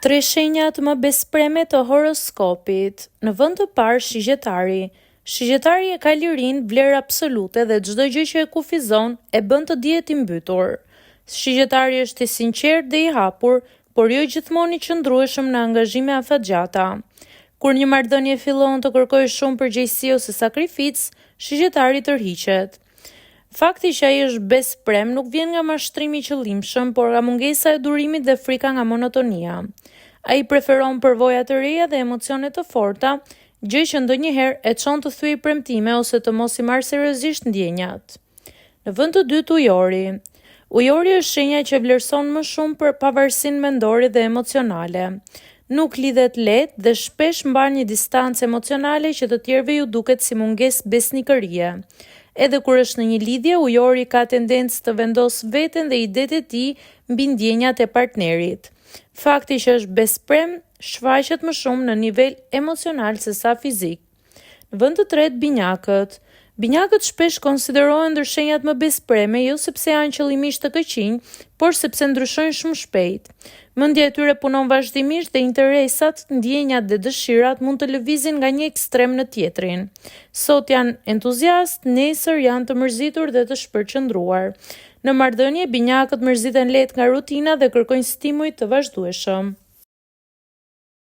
Tre shenjat më bespreme të horoskopit. Në vend të parë, shigjetari. Shigjetari e ka lirinë, vlerë absolute dhe çdo gjë që e kufizon e bën të dihet i mbytur. Shigjetari është i sinqertë dhe i hapur, por jo gjithmonë i qëndrueshëm në angazhime afatgjata. Kur një marrëdhënie fillon të kërkojë shumë përgjegjësi ose sakrificë, shigjetari tërhiqet. Fakti që ai është besprem nuk vjen nga mashtrimi i qëllimshëm, por nga mungesa e durimit dhe frika nga monotonia. Ai preferon përvoja të reja dhe emocione të forta, gjë që ndonjëherë e çon të thyej premtime ose të mos i marrë seriozisht ndjenjat. Në vend të dytë, ujori. Ujori është shenja që vlerëson më shumë për pavarësinë mendore dhe emocionale. Nuk lidhet lehtë dhe shpesh mban një distancë emocionale që të tjerëve ju duket si mungesë besnikërie. Edhe kur është në një lidhje, ujori ka tendencë të vendosë veten dhe idetë e tij mbi ndjenjat e partnerit. Fakti që është besprem shfaqet më shumë në nivel emocional se sa fizik. Në vend të tretë, binjakët. Binjakët shpesh konsiderohen ndër shenjat më bespreme, jo sepse janë qëllimisht të këqinj, por sepse ndryshojnë shumë shpejt. Mendja e tyre punon vazhdimisht dhe interesat, ndjenjat dhe dëshirat mund të lëvizin nga një ekstrem në tjetrin. Sot janë entuziast, nesër janë të mërzitur dhe të shpërqendruar. Në marrëdhënie, binjakët mërziten lehtë nga rutina dhe kërkojnë stimuj të vazhdueshëm.